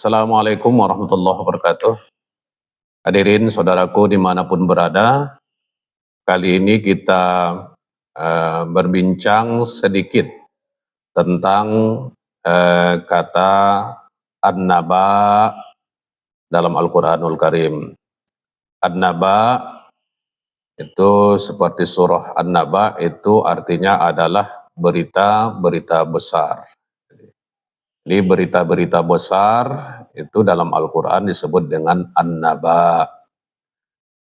Assalamualaikum warahmatullahi wabarakatuh. Hadirin saudaraku dimanapun berada, kali ini kita berbincang sedikit tentang kata An-Naba dalam Al-Quranul Karim. An-Naba itu seperti surah An-Naba itu artinya adalah berita-berita besar. Jadi berita-berita besar itu dalam Al-Quran disebut dengan An-Naba.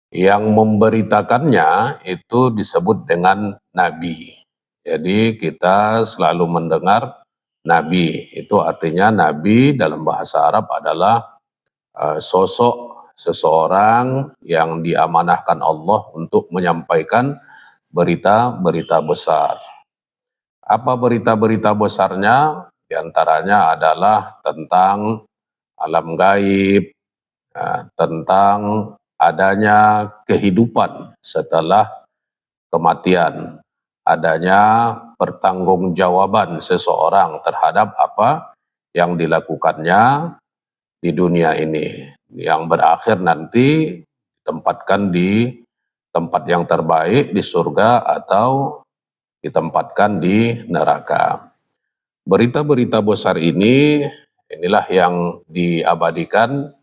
Yang memberitakannya itu disebut dengan Nabi. Jadi kita selalu mendengar Nabi, itu artinya Nabi dalam bahasa Arab adalah sosok seseorang yang diamanahkan Allah untuk menyampaikan berita-berita besar. Apa berita-berita besarnya? Di antaranya adalah tentang alam gaib, tentang adanya kehidupan setelah kematian, adanya pertanggungjawaban seseorang terhadap apa yang dilakukannya di dunia ini, yang berakhir nanti ditempatkan di tempat yang terbaik di surga atau ditempatkan di neraka. Berita-berita besar inilah yang diabadikan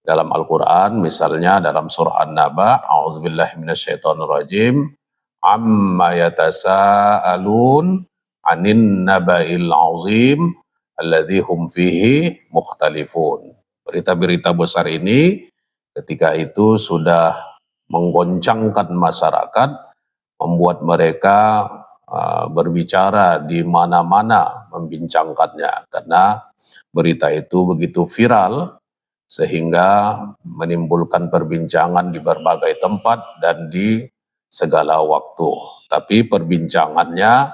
dalam Al-Quran, misalnya dalam surah An-Naba, a'udzubillahi minasyaitonirrajim, amma yatasaalun 'anin naba'il 'azim alladzi hum fihi mukhtalifun. Berita-berita besar ini ketika itu sudah menggoncangkan masyarakat, membuat mereka berbicara di mana-mana membincangkannya, karena berita itu begitu viral sehingga menimbulkan perbincangan di berbagai tempat dan di segala waktu. Tapi perbincangannya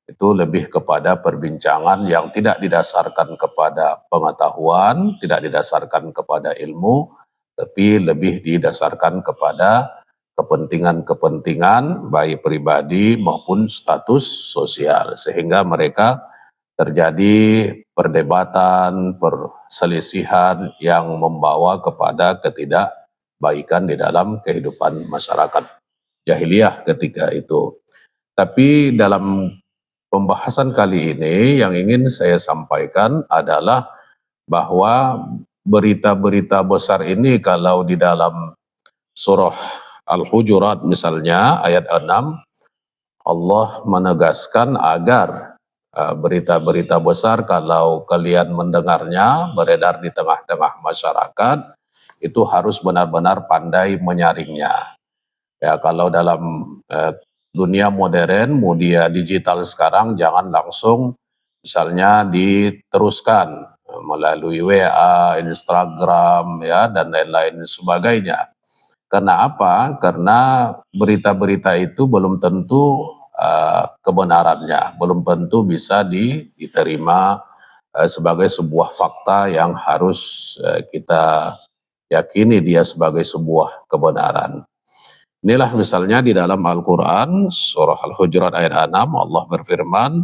itu lebih kepada perbincangan yang tidak didasarkan kepada pengetahuan, tidak didasarkan kepada ilmu, tapi lebih didasarkan kepada kepentingan-kepentingan baik pribadi maupun status sosial, sehingga mereka terjadi perdebatan, perselisihan yang membawa kepada ketidakbaikan di dalam kehidupan masyarakat jahiliyah ketika itu. Tapi dalam pembahasan kali ini yang ingin saya sampaikan adalah bahwa berita-berita besar ini kalau di dalam surah Al-Hujurat misalnya ayat 6, Allah menegaskan agar berita-berita besar kalau kalian mendengarnya beredar di tengah-tengah masyarakat itu harus benar-benar pandai menyaringnya. Ya, kalau dalam dunia modern, media digital sekarang jangan langsung misalnya diteruskan melalui WA, Instagram ya dan lain-lain sebagainya. Karena apa? Karena berita-berita itu belum tentu kebenarannya, belum tentu bisa diterima sebagai sebuah fakta yang harus kita yakini dia sebagai sebuah kebenaran. Inilah misalnya di dalam Al-Quran, surah Al-Hujurat ayat 6, Allah berfirman,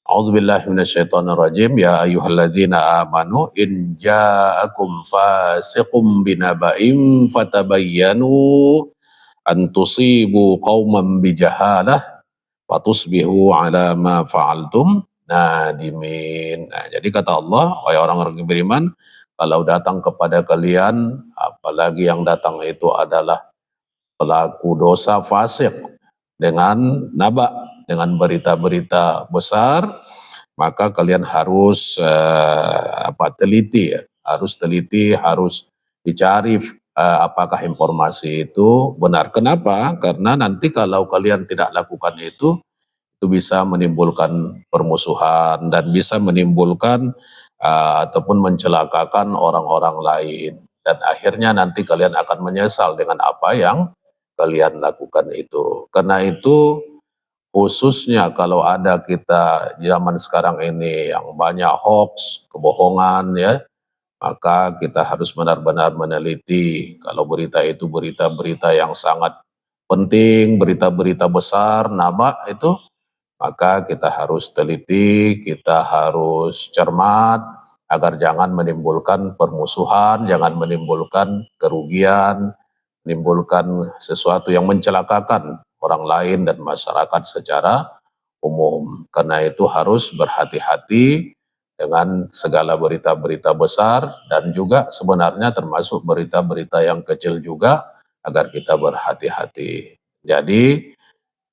A'udzubillahi minasyaitonirrajim, ya ayyuhalladzina amanu in ja'akum fasiqum binaba'im fatabayyanu an tusibu qauman bijahalah fatusbihu ala ma fa'altum nadimin. Nah, jadi kata Allah, wahai orang-orang yang beriman, kalau datang kepada kalian, apalagi yang datang itu adalah pelaku dosa fasik dengan naba, dengan berita-berita besar, maka kalian harus teliti ya, harus dicari apakah informasi itu benar. Kenapa? Karena nanti kalau kalian tidak lakukan itu bisa menimbulkan permusuhan dan bisa menimbulkan ataupun mencelakakan orang-orang lain. Dan akhirnya nanti kalian akan menyesal dengan apa yang kalian lakukan itu. Karena itu khususnya kalau ada kita zaman sekarang ini yang banyak hoax, kebohongan ya, maka kita harus benar-benar meneliti kalau berita itu berita-berita yang sangat penting, berita-berita besar, naba itu, maka kita harus teliti, kita harus cermat, agar jangan menimbulkan permusuhan, jangan menimbulkan kerugian, menimbulkan sesuatu yang mencelakakan orang lain dan masyarakat secara umum. Karena itu harus berhati-hati dengan segala berita-berita besar dan juga sebenarnya termasuk berita-berita yang kecil juga agar kita berhati-hati. Jadi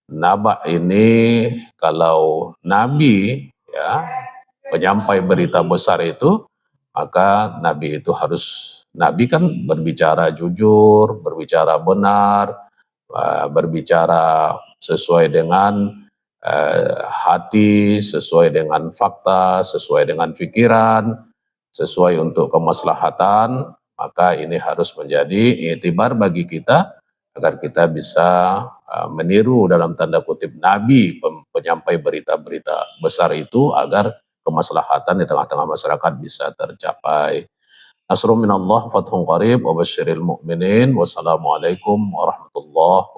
naba ini kalau nabi ya penyampai berita besar itu maka nabi itu harus nabi kan berbicara jujur, berbicara benar, berbicara sesuai dengan hati, sesuai dengan fakta, sesuai dengan pikiran, sesuai untuk kemaslahatan, maka ini harus menjadi iktibar bagi kita agar kita bisa meniru dalam tanda kutip Nabi penyampai berita-berita besar itu agar kemaslahatan di tengah-tengah masyarakat bisa tercapai. Nasrun minallah fathun qarib wa basyiril mu'minin. Wassalamualaikum warahmatullahi